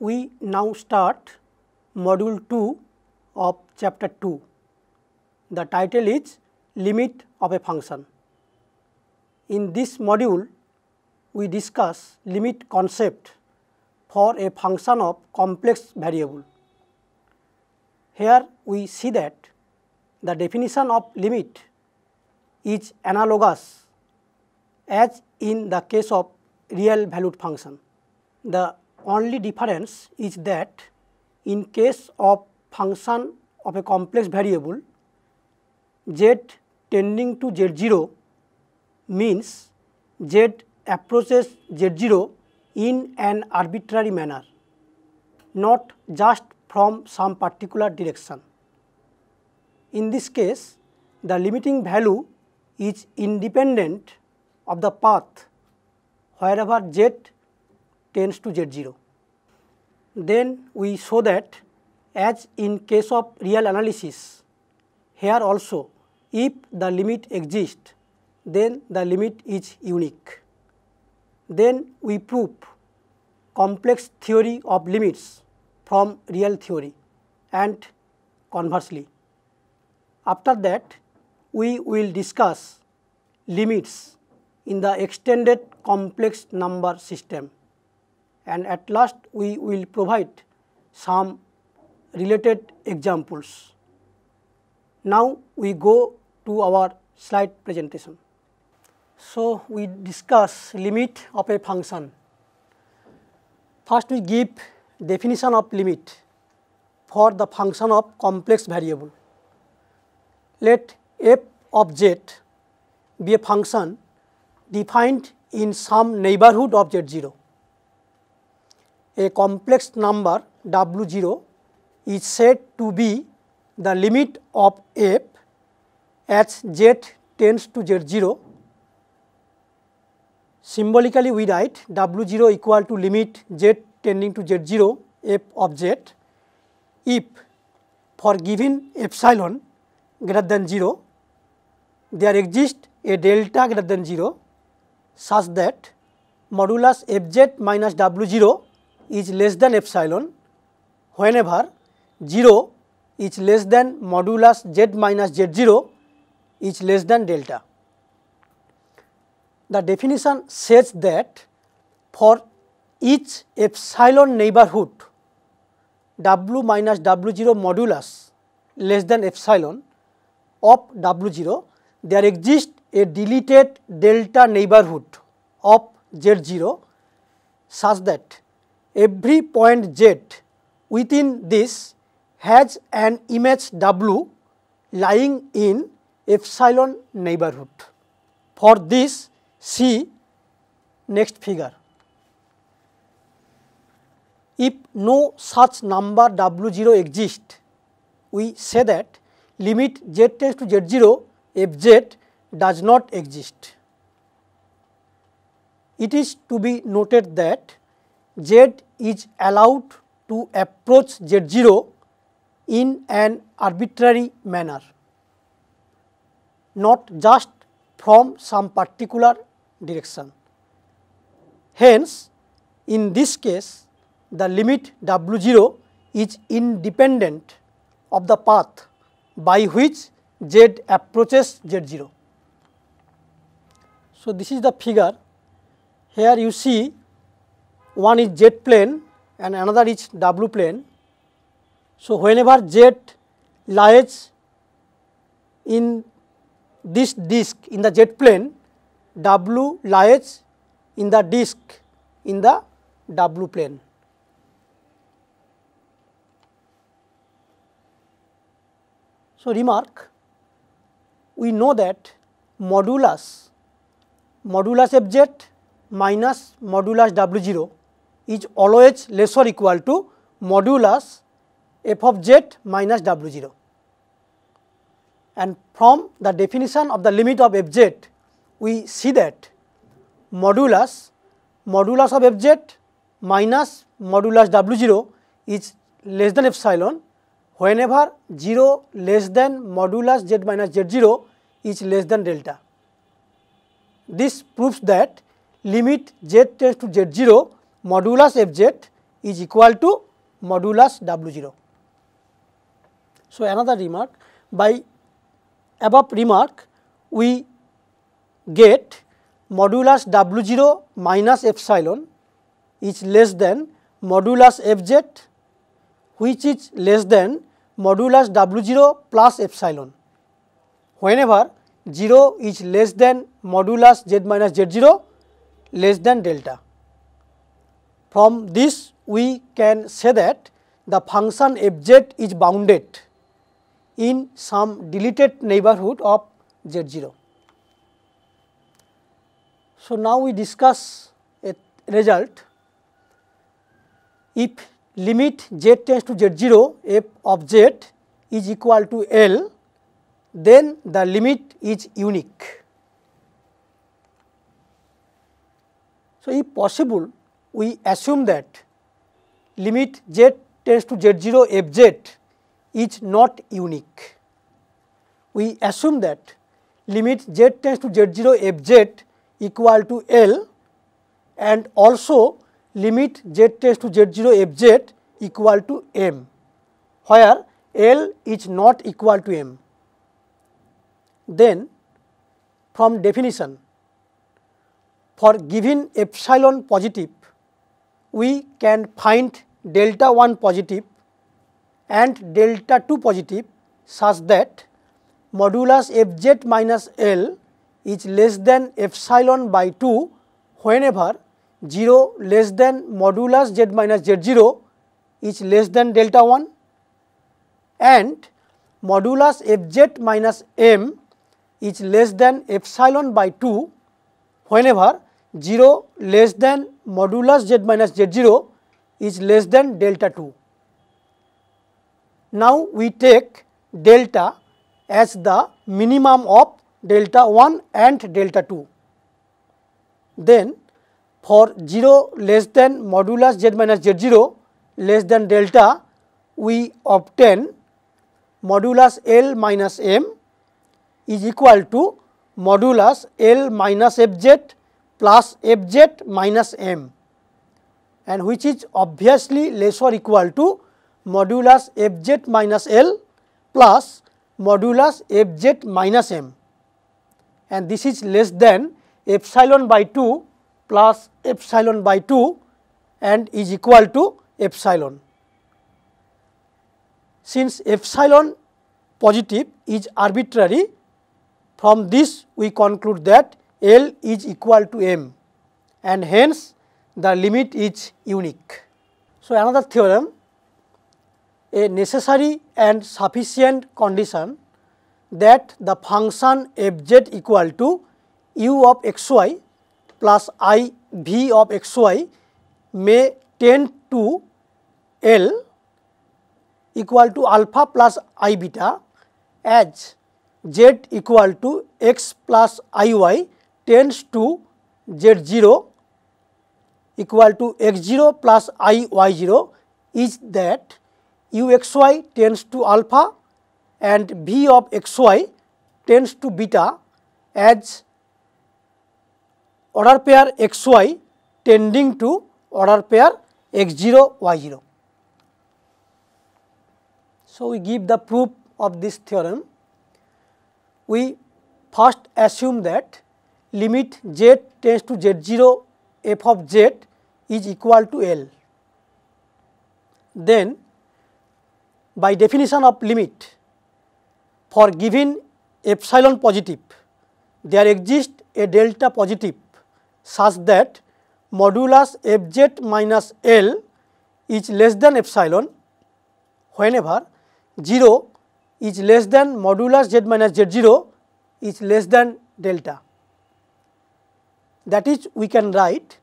We now start module 2 of chapter 2. The title is Limit of a function. In this module, we discuss limit concept for a function of complex variable. Here we see that the definition of limit is analogous as in the case of real valued function. The only difference is that in case of function of a complex variable, z tending to z0 means z approaches z0 in an arbitrary manner, not just from some particular direction. In this case, the limiting value is independent of the path wherever z tends to z0. Then we show that as in case of real analysis, here also if the limit exists, then the limit is unique. Then we prove complex theory of limits from real theory and conversely. After that, we will discuss limits in the extended complex number system, and at last we will provide some related examples. Now we go to our slide presentation. So we discuss limit of a function. First we give definition of limit for the function of complex variable. Let f of z be a function defined in some neighborhood of z0. A complex number w0 is said to be the limit of f as z tends to z0. Symbolically we write w0 equal to limit z tending to z0 f of z if for given epsilon greater than 0 there exists a delta greater than 0 such that modulus fz minus w0 is less than epsilon whenever 0 is less than modulus z minus z0 is less than delta. The definition says that for each epsilon neighborhood w minus w0 modulus less than epsilon of w0, there exists a deleted delta neighborhood of z0 such that every point z within this has an image w lying in epsilon neighborhood. For this, see next figure. If no such number w0 exists, we say that limit z tends to z0 fz does not exist. It is to be noted that z is allowed to approach z0 in an arbitrary manner, not just from some particular direction. Hence, in this case, the limit w0 is independent of the path by which z approaches z0. So, this is the figure. Here you see one is z plane and another is w plane. So, whenever z lies in this disk in the z plane, w lies in the disk in the w plane. So, remark, we know that modulus fz minus modulus w0 is always less or equal to modulus f of z minus w0. And from the definition of the limit of fz, we see that modulus of fz minus modulus w0 is less than epsilon whenever 0 less than modulus z minus z0 is less than delta. This proves that limit z tends to z0 modulus fz is equal to modulus W0. So, another remark, by above remark we get modulus W0 minus epsilon is less than modulus Fz, which is less than modulus W0 plus epsilon whenever 0 is less than modulus Z minus Z0 less than delta. From this we can say that the function Fz is bounded in some deleted neighborhood of Z0. So, now we discuss a result. If limit z tends to Z0 f of z is equal to L, then the limit is unique. So, if possible, we assume that limit z tends to Z0 f z is not unique. We assume that limit z tends to Z0 f z equal to L and also limit z tends to Z0 f z equal to m, where L is not equal to m. Then from definition, for given epsilon positive, we can find delta 1 positive and delta 2 positive such that modulus Fz minus L is less than epsilon by 2 whenever 0 less than modulus Z minus Z0 is less than delta 1 and modulus Fz minus m is less than epsilon by 2 whenever 0 less than modulus Z minus Z0 is less than delta 2. Now, we take delta as the minimum of delta 1 and delta 2. Then for 0 less than modulus Z minus Z0 less than delta, we obtain modulus L minus m is equal to modulus L minus Fz plus Fz minus m, and which is obviously less or equal to modulus Fz minus L plus modulus Fz minus m, and this is less than epsilon by 2 plus epsilon by 2 and is equal to epsilon. Since epsilon positive is arbitrary, from this we conclude that L is equal to m and hence the limit is unique. So, another theorem, a necessary and sufficient condition that the function Fz equal to u of xy plus I v of xy may tend to L equal to alpha plus I beta as z equal to x plus iy tends to z0 equal to x0 plus iy0 is that uxy tends to alpha and v of xy tends to beta as order pair xy tending to order pair x0 y0. So, we give the proof of this theorem. We first assume that limit z tends to z0 f of z is equal to L. Then by definition of limit, for given epsilon positive, there exists a delta positive such that modulus Fz minus L is less than epsilon whenever 0 is less than modulus Z minus Z0 is less than delta. That is, we can write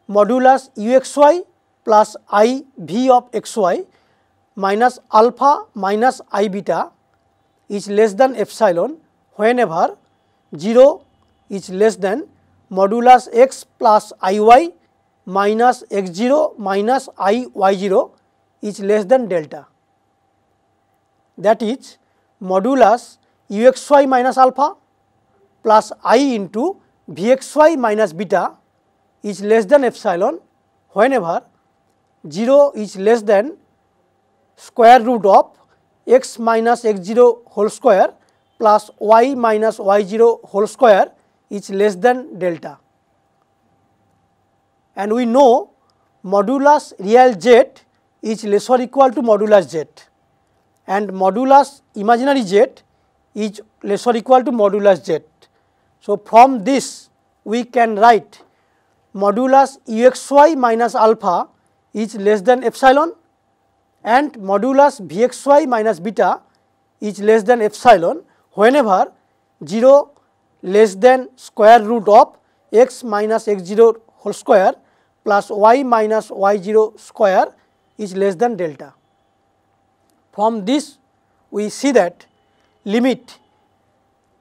modulus uxy plus I v of xy minus alpha minus I beta is less than epsilon whenever 0 is less than modulus x plus iy minus x0 minus iy0 is less than delta. That is, modulus uxy minus alpha plus I into vxy minus beta is less than epsilon whenever 0 is less than square root of x minus x0 whole square plus y minus y0 whole square is less than delta. And we know modulus real z is less or equal to modulus z, and modulus imaginary z is less or equal to modulus z. So, from this we can write modulus uxy minus alpha is less than epsilon and modulus vxy minus beta is less than epsilon whenever 0 less than square root of x minus x0 whole square plus y minus y0 square is less than delta. From this we see that limit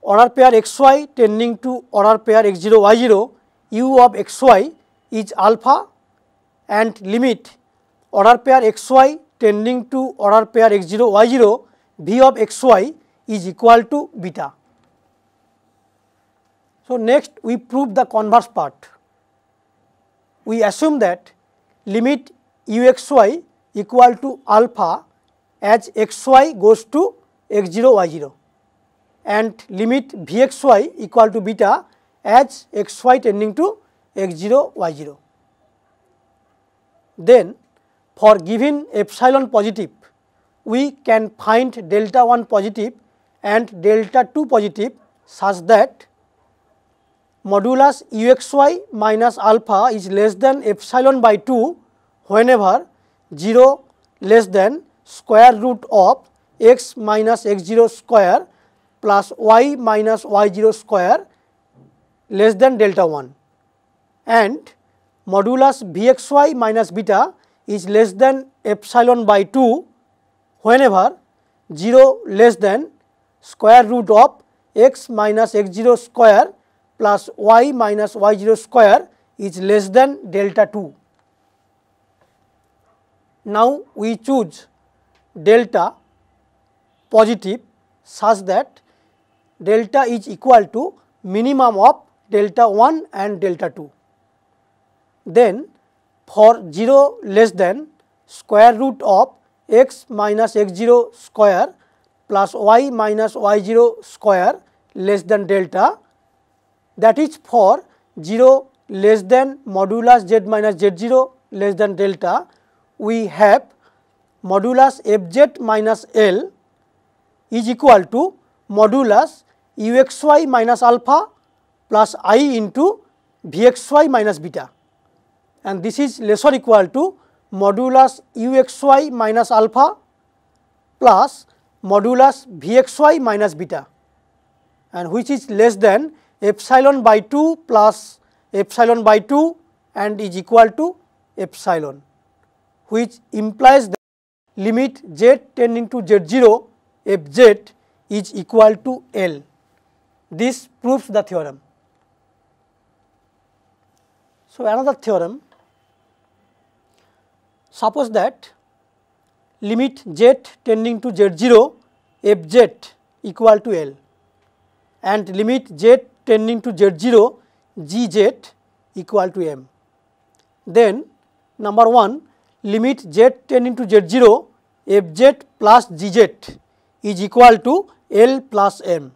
order pair xy tending to order pair x0 y0 u of xy is alpha, and limit order pair xy tending to order pair x0 y0 v of xy is equal to beta. So, next we prove the converse part. We assume that limit uxy equal to alpha as xy goes to x0 y0 and limit vxy equal to beta as xy tending to x0 y0. Then for given epsilon positive, we can find delta 1 positive and delta 2 positive such that modulus uxy minus alpha is less than epsilon by 2 whenever 0 less than square root of x minus x0 square plus y minus y0 square less than delta 1, and modulus vxy minus beta is less than epsilon by 2 whenever 0 less than square root of x minus x0 square plus y minus y0 square is less than delta 2. Now we choose delta positive such that delta is equal to minimum of delta 1 and delta 2. Then for 0 less than square root of x minus x0 square plus y minus y0 square less than delta, that is for 0 less than modulus z minus z0 less than delta, we have modulus fz minus L is equal to modulus uxy minus alpha plus I into vxy minus beta, and this is less or equal to modulus uxy minus alpha plus modulus vxy minus beta, and which is less than epsilon by 2 plus epsilon by 2 and is equal to epsilon, which implies that limit z tending to z0 fz is equal to L. This proves the theorem. So, another theorem, suppose that limit z tending to z0 fz equal to L and limit z tending to z0 gz equal to m. Then number 1, limit z tending to z0 fz plus gz is equal to L plus m.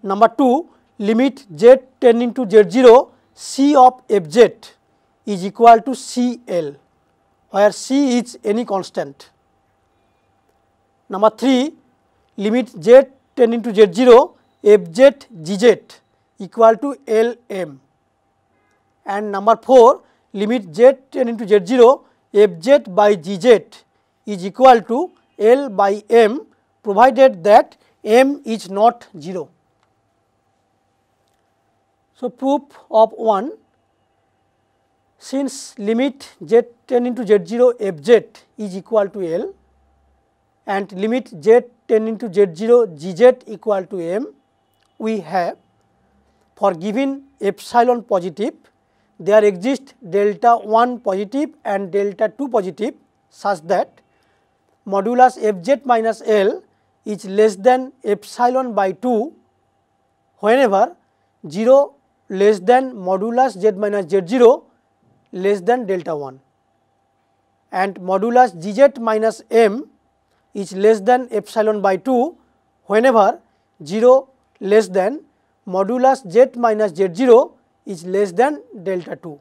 Number 2, limit z tending to z0 c of fz is equal to CL, where c is any constant. Number 3, limit z tending to z0 fz gz equal to Lm, and number 4, limit z tending to z0 fz by gz is equal to L by m, provided that m is not 0. So, proof of 1, since limit z tending to z0 fz is equal to L and limit z tending to z0 gz equal to m, we have for given epsilon positive, there exists delta 1 positive and delta 2 positive such that modulus fz minus L is less than epsilon by 2 whenever 0 less than modulus z minus z0 less than delta 1, and modulus Gz minus m is less than epsilon by 2 whenever 0 less than modulus Z minus Z0 is less than delta 2.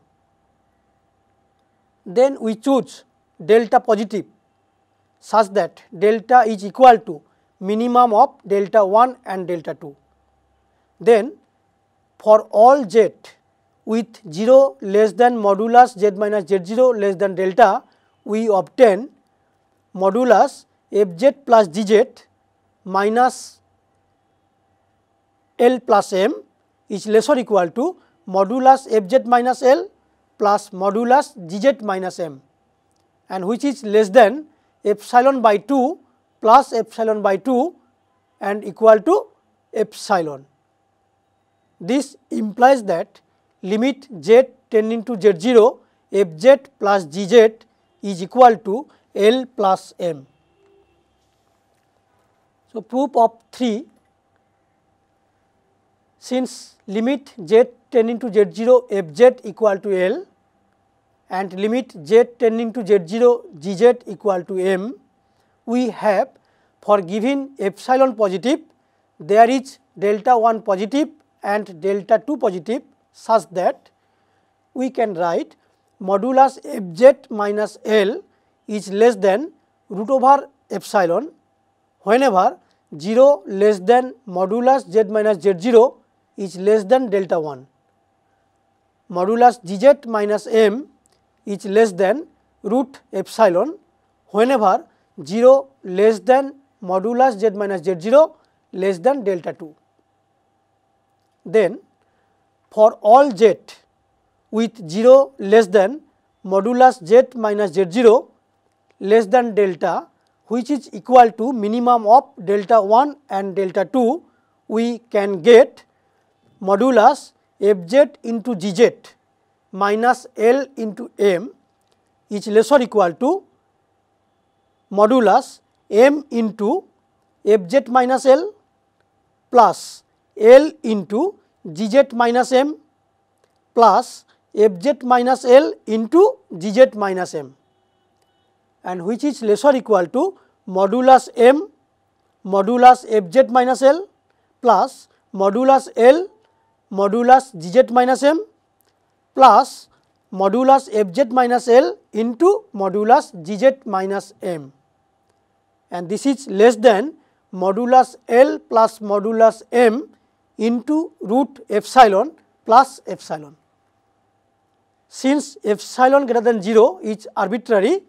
Then we choose delta positive such that delta is equal to minimum of delta 1 and delta 2. Then for all z with 0 less than modulus Z minus Z0 less than delta, we obtain modulus Fz plus Gz minus L plus m is less or equal to modulus Fz minus L plus modulus Gz minus m, and which is less than epsilon by 2 plus epsilon by 2 and equal to epsilon. This implies that limit z tending to z0 Fz plus Gz is equal to L plus m. So, proof of 3, since limit z tending to z0 Fz equal to L and limit z tending to z0 Gz equal to m, we have for given epsilon positive there is delta 1 positive and delta 2 positive, such that we can write modulus Fz minus L is less than root over epsilon whenever 0 less than modulus Z minus Z0 is less than delta 1. Modulus Gz minus m is less than root epsilon whenever 0 less than modulus Z minus Z0 less than delta 2. Then for all z with 0 less than modulus Z minus Z0 less than delta, which is equal to minimum of delta 1 and delta 2, we can get modulus Fz into Gz minus L into m is less or equal to modulus m into Fz minus L plus L into Gz minus m plus Fz minus L into Gz minus m, and which is less or equal to modulus m modulus Fz minus L plus modulus L modulus Gz minus m plus modulus Fz minus L into modulus Gz minus m, and this is less than modulus L plus modulus m into root epsilon plus epsilon. Since epsilon greater than 0 is arbitrary,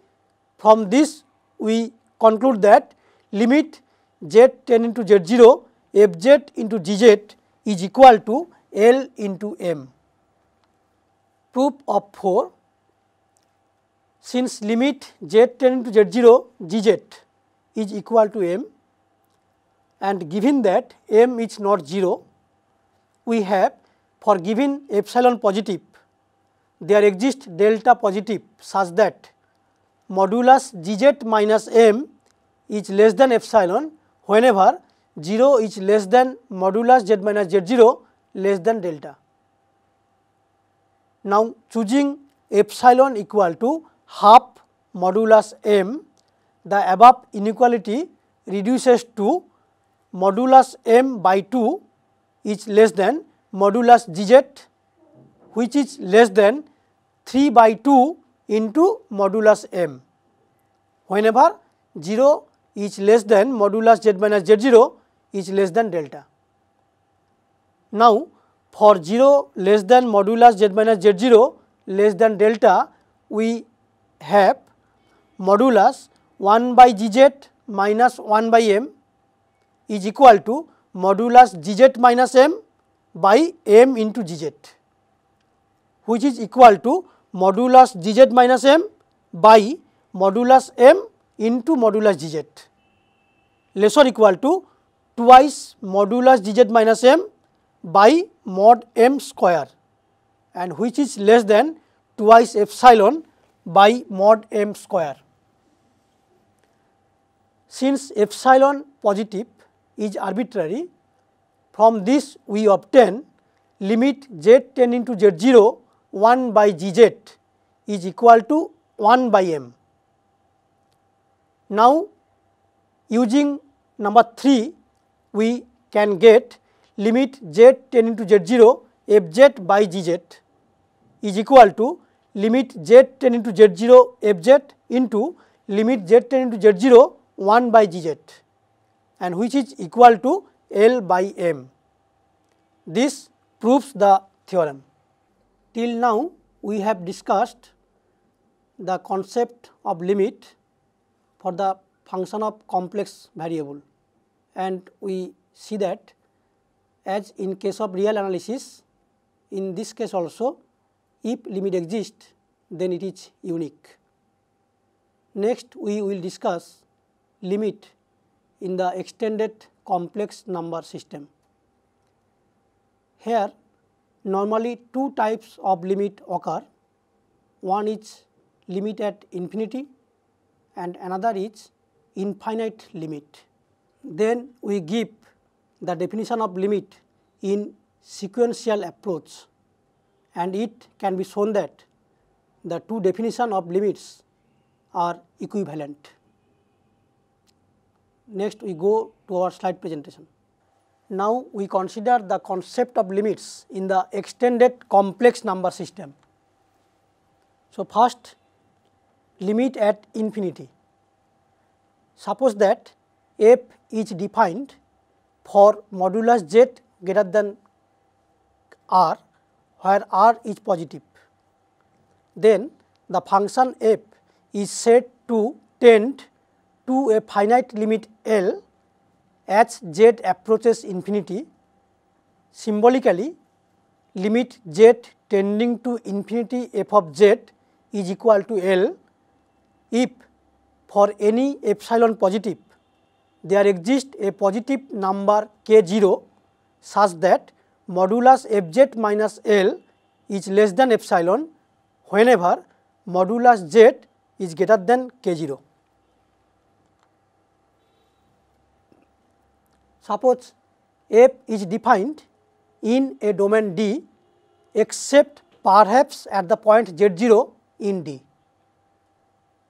from this we conclude that limit z tending to z0 Fz into Gz is equal to L into m. Proof of 4, since limit z tending to z0 Gz is equal to m and given that m is not 0, we have for given epsilon positive there exists delta positive such that modulus Gz minus m is less than epsilon whenever 0 is less than modulus Z minus Z0 less than delta. Now, choosing epsilon equal to half modulus m, the above inequality reduces to modulus m by 2 is less than modulus Gz, which is less than 3 by 2 into modulus m whenever 0 is less than modulus Z minus Z0 is less than delta. Now, for 0 less than modulus Z minus Z0 less than delta, we have modulus 1 by Gz minus 1 by m is equal to modulus Gz minus m by m into Gz, which is equal to modulus Gz minus m by modulus m into modulus Gz, less or equal to twice modulus Gz minus m by mod m square, and which is less than twice epsilon by mod m square. Since epsilon positive is arbitrary, from this we obtain limit z tending to z0 1 by Gz is equal to 1 by m, Now, using number 3, we can get limit z tending to z0 fz by gz is equal to limit z tending to z0 fz into limit z tending to z0 1 by gz, and which is equal to L by m. This proves the theorem. Till now, we have discussed the concept of limit for the function of complex variable, and we see that as in case of real analysis, in this case also, if limit exists, then it is unique. Next, we will discuss limit in the extended complex number system. Here, normally two types of limit occur. One is limit at infinity and another is infinite limit. Then we give the definition of limit in sequential approach, and it can be shown that the two definitions of limits are equivalent. Next, we go to our slide presentation. Now, we consider the concept of limits in the extended complex number system. So, first, limit at infinity. Suppose that f is defined for modulus z greater than r, where r is positive. Then the function f is said to tend to a finite limit L as z approaches infinity. Symbolically, limit z tending to infinity f of z is equal to L if for any epsilon positive there exists a positive number k0 such that modulus fz minus L is less than epsilon whenever modulus z is greater than k0. Suppose f is defined in a domain D except perhaps at the point z0 in D.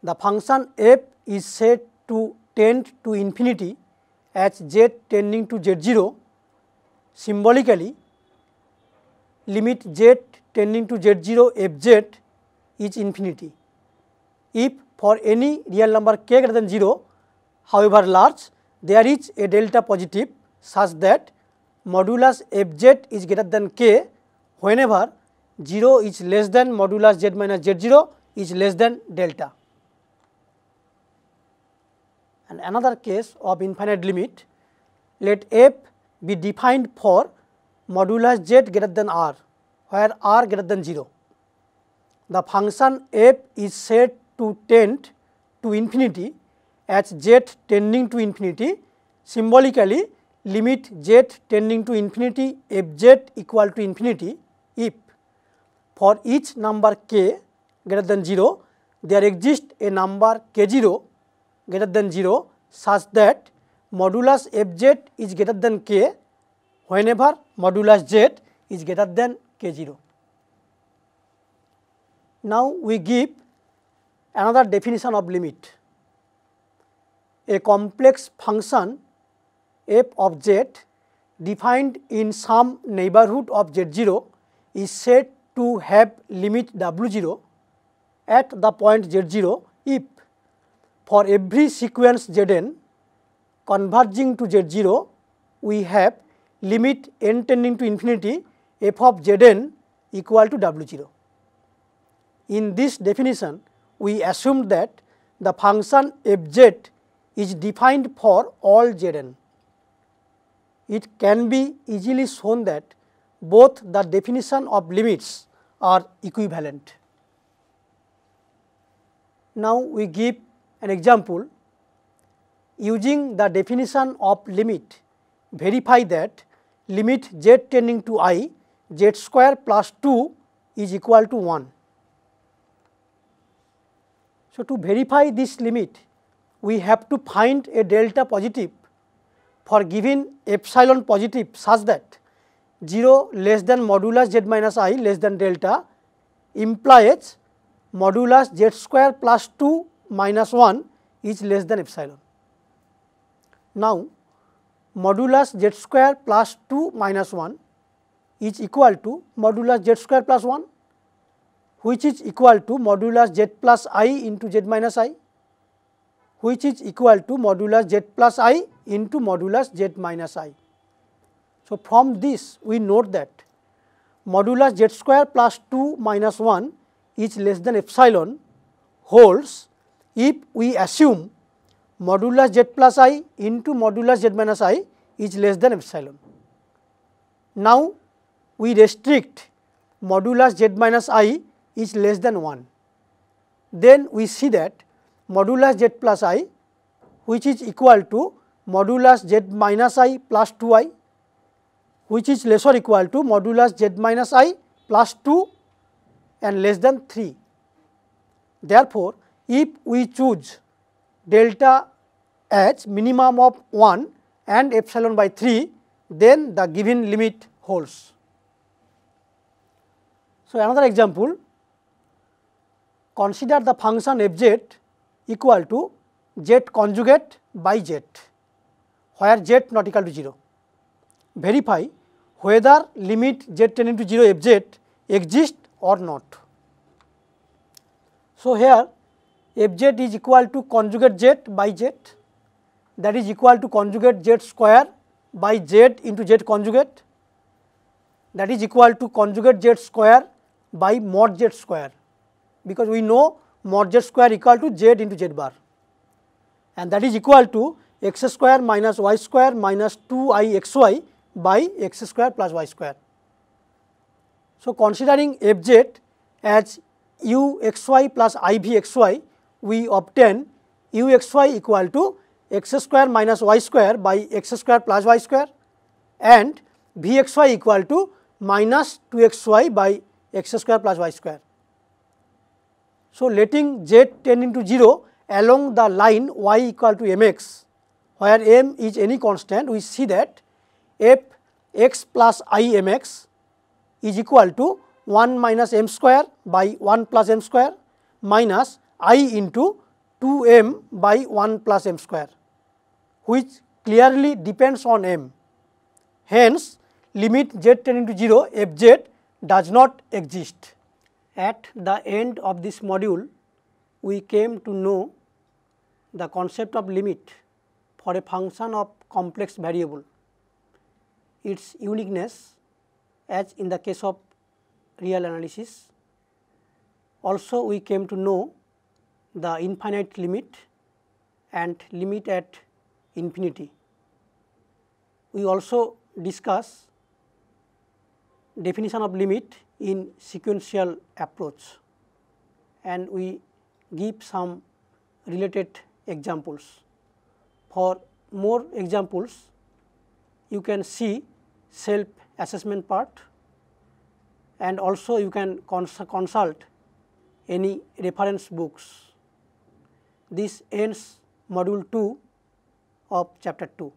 The function f is said to tend to infinity as z tending to z0. Symbolically, limit z tending to z0 fz is infinity if for any real number k greater than 0, however large, there is a delta positive such that modulus fz is greater than k whenever 0 is less than modulus z minus z0 is less than delta. And another case of infinite limit, let f be defined for modulus z greater than r, where r greater than 0. The function f is said to tend to infinity as z tending to infinity. Symbolically, limit z tending to infinity fz equal to infinity if for each number k greater than 0 there exists a number k0 greater than 0 such that modulus fz is greater than k whenever modulus z is greater than k0. Now, we give another definition of limit. A complex function f of z defined in some neighborhood of z0 is said to have limit w0 at the point z0 if for every sequence zn converging to z0 we have limit n tending to infinity f of zn equal to w0. In this definition, we assume that the function fz is defined for all zn. It can be easily shown that both the definition of limits are equivalent. Now, we give an example. Using the definition of limit, verify that limit z tending to I z square plus 2 is equal to 1. So, to verify this limit, we have to find a delta positive for given epsilon positive such that 0 less than modulus z minus I less than delta implies modulus z square plus 2 minus 1 is less than epsilon. Now, modulus z square plus 2 minus 1 is equal to modulus z square plus 1, which is equal to modulus z plus I into z minus I, which is equal to modulus z plus I into modulus z minus I. So, from this we note that modulus z square plus 2 minus 1 is less than epsilon holds if we assume modulus z plus I into modulus z minus I is less than epsilon. Now, we restrict modulus z minus I is less than 1. Then we see that modulus z plus I, which is equal to modulus z minus I plus 2I, which is less or equal to modulus z minus I plus 2 and less than 3. Therefore, if we choose delta as minimum of 1 and epsilon by 3, then the given limit holds. So, another example, consider the function fz equal to z conjugate by z, where z not equal to 0. Verify whether limit z tending to 0 fz exists or not. So, here fz is equal to conjugate z by z, that is equal to conjugate z square by z into z conjugate, that is equal to conjugate z square by mod z square, because we know mod z square equal to z into z bar, and that is equal to x square minus y square minus 2I xy by x square plus y square. So, considering fz as u xy plus iv xy, we obtain u xy equal to x square minus y square by x square plus y square and v xy equal to minus 2xy by x square plus y square. So, letting z tending to 0 along the line y equal to mx, where m is any constant, we see that f x plus I mx is equal to 1 minus m square by 1 plus m square minus I into 2m by 1 plus m square, which clearly depends on m. Hence, limit z tending to 0 fz does not exist. At the end of this module, we came to know the concept of limit for a function of complex variable, its uniqueness as in the case of real analysis. Also, we came to know the infinite limit and limit at infinity. We also discuss definition of limit in sequential approach, and we give some related examples. For more examples, you can see self assessment part, and also you can consult any reference books. This ends module 2 of chapter 2.